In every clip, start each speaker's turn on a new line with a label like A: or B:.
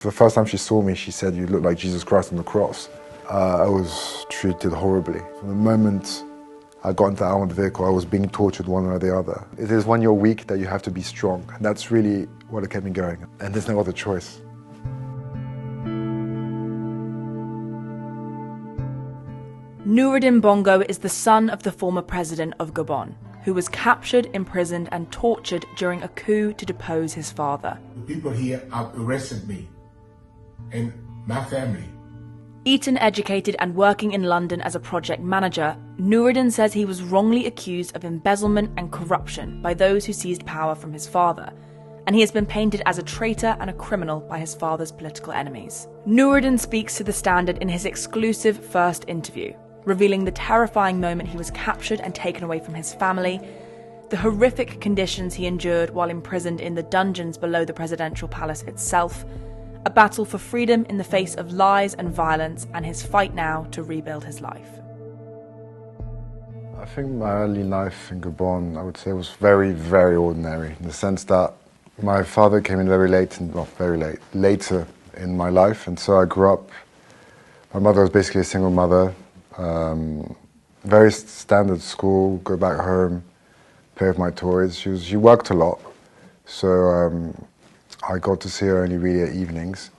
A: The first time she saw me, she said, "You look like Jesus Christ on the cross." I was treated horribly. From the moment I got into the armored vehicle, I was being tortured one way or the other. It is when you're weak that you have to be strong. And that's really what kept me going. And there's no other choice.
B: Noureddin Bongo is the son of the former president of Gabon, who was captured, imprisoned and tortured during a coup to depose his father.
C: The people here have arrested me and my family.
B: Eton educated and working in London as a project manager, Noureddin says he was wrongly accused of embezzlement and corruption by those who seized power from his father, and he has been painted as a traitor and a criminal by his father's political enemies. Noureddin speaks to The Standard in his exclusive first interview, revealing the terrifying moment he was captured and taken away from his family, the horrific conditions he endured while imprisoned in the dungeons below the presidential palace itself, a battle for freedom in the face of lies and violence, and his fight now to rebuild his life.
A: I think my early life in Gabon, I would say, was very, very ordinary, in the sense that my father came in very late, later in my life, and so I grew up. My mother was basically a single mother, very standard school, go back home, play with my toys. She worked a lot, so I got to see her only really at evenings.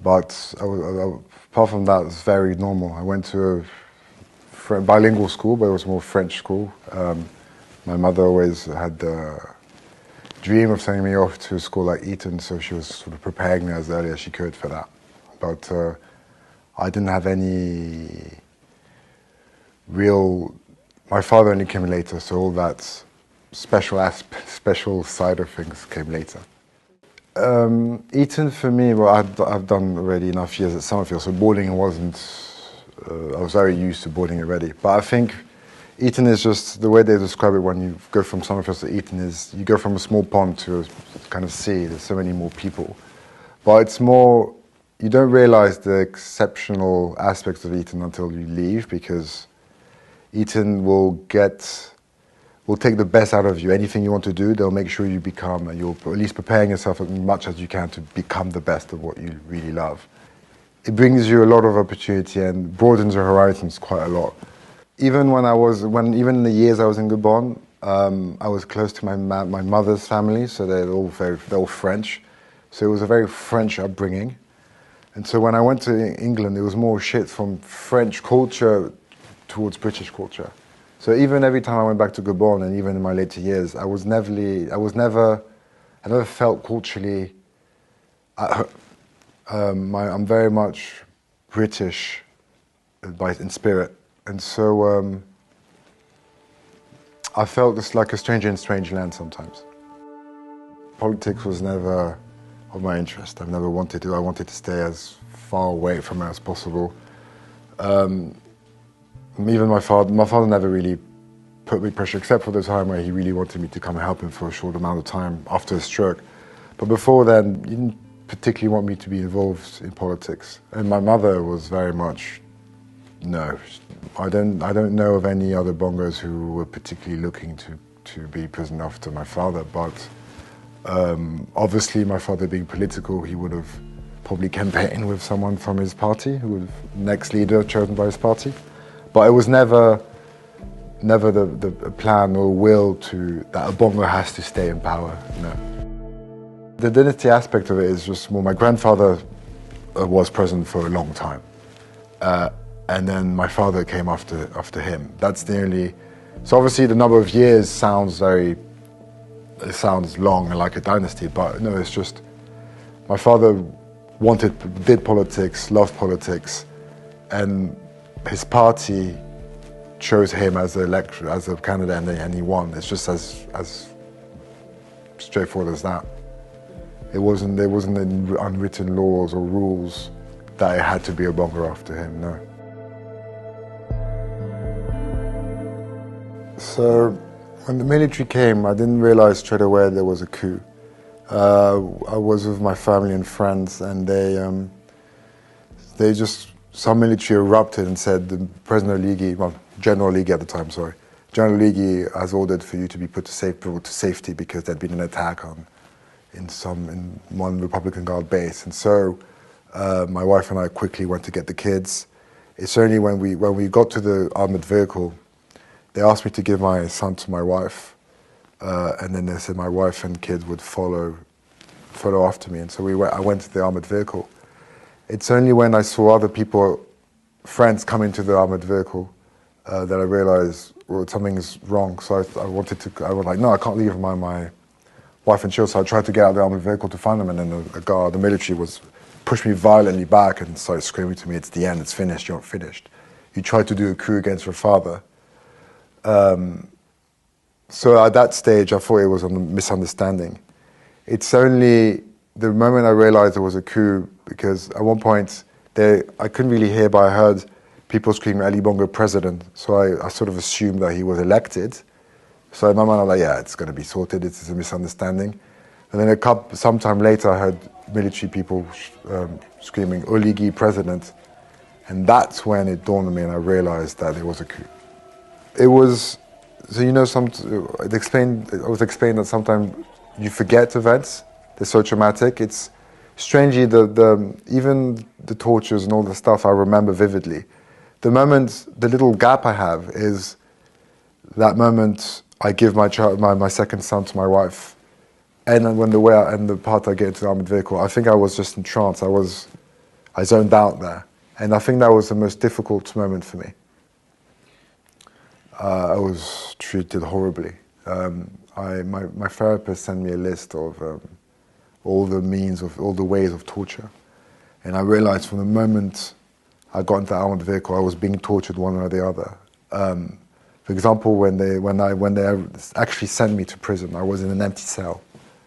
A: But apart from that, it was very normal. I went to a bilingual school, but it was more French school. My mother always had the dream of sending me off to a school like Eton, so she was sort of preparing me as early as she could for that. But I didn't have any real. My father only came later, so all that special side of things came later. Eton for me, well, I've done already enough years at Summerfield, so boarding wasn't. I was very used to boarding already. But I think Eton is just the way they describe it when you go from Summerfield to Eton is you go from a small pond to a kind of sea. There's so many more people, but it's more. You don't realize the exceptional aspects of Eton until you leave, because Eton will take the best out of you. Anything you want to do, they'll make sure you become, and you're at least preparing yourself as much as you can to become the best of what you really love. It brings you a lot of opportunity and broadens your horizons quite a lot. Even even in the years I was in Gabon, I was close to my mother's family, so they're all French. So it was a very French upbringing. And so when I went to England, it was more shit from French culture towards British culture. So even every time I went back to Gabon, and even in my later years, I never felt culturally. I'm very much British in spirit, and so I felt just like a stranger in strange land sometimes. Politics was never of my interest. I've never wanted to. I wanted to stay as far away from it as possible. Even my father never really put me pressure, except for the time where he really wanted me to come and help him for a short amount of time after a stroke. But before then, he didn't particularly want me to be involved in politics. And my mother was very much, no. I don't know of any other Bongos who were particularly looking to be prison after my father, but obviously my father being political, he would have probably campaigned with someone from his party, who was the next leader chosen by his party. But it was never the plan or will that a Bongo has to stay in power, no. The dynasty aspect of it is just more, my grandfather was president for a long time. And then my father came after him. That's the only, so obviously the number of years sounds long and like a dynasty, but no, it's just, my father did politics, loved politics, and his party chose him as a candidate, and he won. It's just as straightforward as that. There wasn't any unwritten laws or rules that it had to be a Bongo after him, no. So when the military came, I didn't realize straight away there was a coup. I was with my family and friends, and some military erupted and said the General Ligi at the time, General Ligi has ordered for you to be put to safety because there'd been an attack on in one Republican Guard base. And so my wife and I quickly went to get the kids. It's only when we got to the armored vehicle, they asked me to give my son to my wife, and then they said my wife and kids would follow after me. And so I went to the armored vehicle. It's only when I saw other people, friends, come into the armored vehicle that I realized, well, something's wrong. So I was like, no, I can't leave my wife and children. So I tried to get out of the armored vehicle to find them, and then the military pushed me violently back and started screaming to me, it's the end, it's finished, you're not finished. You tried to do a coup against your father. So at that stage, I thought it was a misunderstanding. It's only the moment I realized it was a coup, because at one point, I couldn't really hear, but I heard people screaming, Ali Bongo president. So I sort of assumed that he was elected. So in my mind, I was like, yeah, it's going to be sorted, it's a misunderstanding. And then sometime later, I heard military people screaming, Oligi president. And that's when it dawned on me and I realized that it was a coup. It was, so I was explained that sometimes you forget events, they're so traumatic. It's strangely, even the tortures and all the stuff I remember vividly. The little gap I have is that moment I give my second son to my wife, and then the part I get into the armored vehicle, I think I was just in trance. I zoned out there, and I think that was the most difficult moment for me. I was treated horribly. My therapist sent me a list of all the ways of torture, and I realized from the moment I got into the armored vehicle, I was being tortured one or the other. For example, when they actually sent me to prison, I was in an empty cell,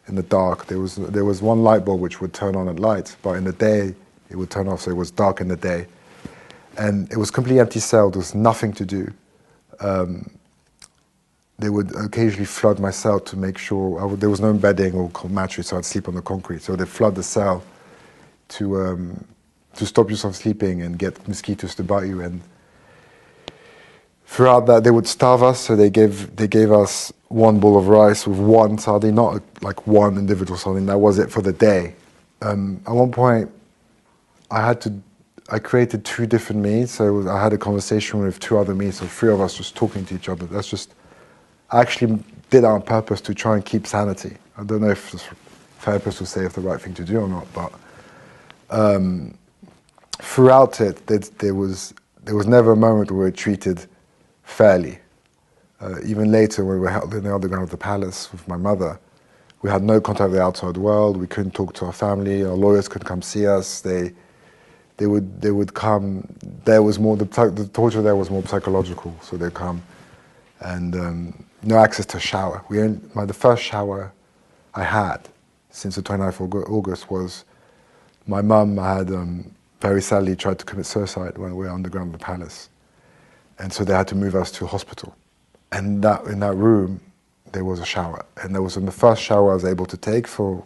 A: in the dark. There was one light bulb which would turn on at night, but in the day it would turn off, so it was dark in the day. And it was a completely empty cell. There was nothing to do. They would occasionally flood my cell to make sure there was no bedding or mattress, so I'd sleep on the concrete. So they'd flood the cell to stop you from sleeping and get mosquitoes to bite you. And throughout that, they would starve us. So they gave us one bowl of rice with one sardine, not like one individual sardine. That was it for the day. At one point, I created 2 different meals. So I had a conversation with 2 other meals, so 3 of us just talking to each other. I actually did that on purpose to try and keep sanity. I don't know if the therapist would say it's the right thing to do or not, but throughout it, there was never a moment where we were treated fairly. Even later, when we were held in the underground of the palace with my mother, we had no contact with the outside world. We couldn't talk to our family. Our lawyers couldn't come see us. They would come. There was more the torture there was more psychological. So they'd come, and no access to a shower. The first shower I had since the 29th of August was my mum had very sadly tried to commit suicide when we were underground in the palace. And so they had to move us to a hospital. And in that room, there was a shower. And that was the first shower I was able to take for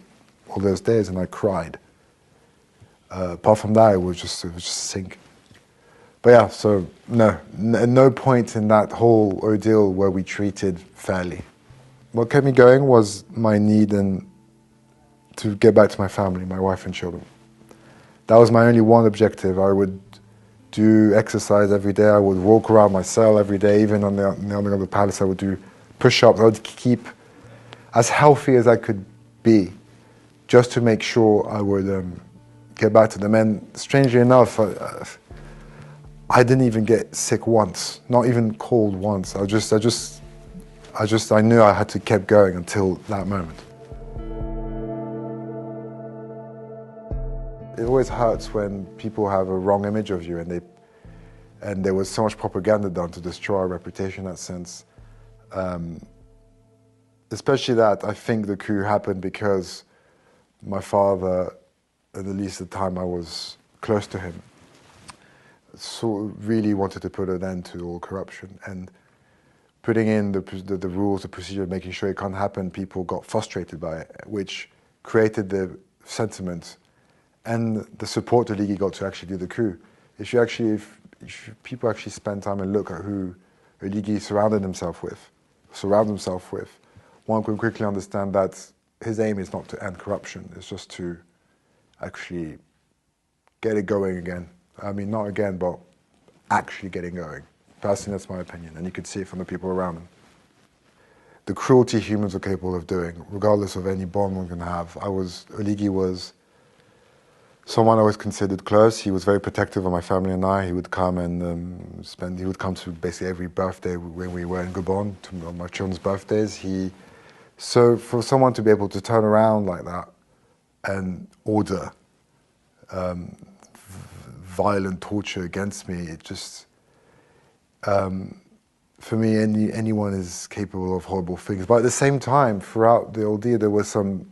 A: all those days, and I cried. Apart from that, it was just a sink. But yeah, so no point in that whole ordeal were we treated fairly. What kept me going was my need to get back to my family, my wife and children. That was my only one objective. I would do exercise every day. I would walk around my cell every day, even in the underground of the palace. I would do push-ups. I would keep as healthy as I could be, just to make sure I would get back to them. And strangely enough, I didn't even get sick once, not even cold once. I knew I had to keep going until that moment. It always hurts when people have a wrong image of you, and there was so much propaganda done to destroy our reputation in that sense. Especially that I think the coup happened because my father, at least at the time I was close to him, so really wanted to put an end to all corruption, and putting in the rules, the procedure, making sure it can't happen. People got frustrated by it, which created the sentiment and the support the League got to actually do the coup. If people actually spend time and look at who Oligi surrounded himself with, one can quickly understand that his aim is not to end corruption, it's just to actually get it going again. I mean, not again, but actually getting going. Personally, that's my opinion, and you could see it from the people around him. The cruelty humans are capable of doing, regardless of any bond one can have. Oligi was someone I was considered close. He was very protective of my family and I. He would come and he would come to basically every birthday when we were in Gabon, to my children's birthdays. So for someone to be able to turn around like that and order violent torture against me, it just, for me, anyone is capable of horrible things. But at the same time, throughout the ordeal, there were some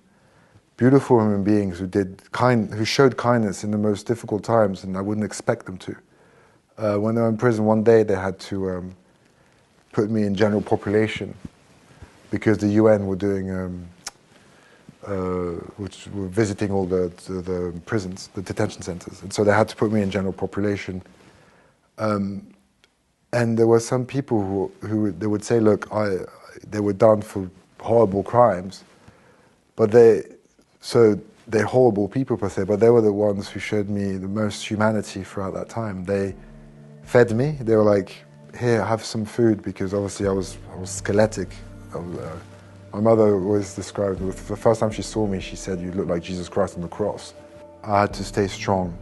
A: beautiful human beings who showed kindness in the most difficult times, and I wouldn't expect them to. When they were in prison, one day they had to put me in general population because the UN were doing, which were visiting all the prisons, the detention centers, and so they had to put me in general population. And there were some people who they would say, look, they were done for horrible crimes, but they're horrible people per se, but they were the ones who showed me the most humanity throughout that time. They fed me. They were like, here, have some food, because obviously I was skeletic. My mother always described, the first time she saw me, she said, you look like Jesus Christ on the cross. I had to stay strong.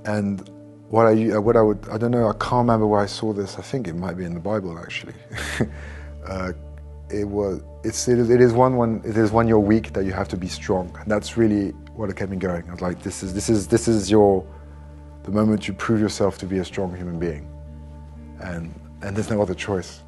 A: And I don't know, I can't remember where I saw this. I think it might be in the Bible, actually. It is when you're weak that you have to be strong. And that's really what kept me going. I was like, this is the moment you prove yourself to be a strong human being. And there's no other choice.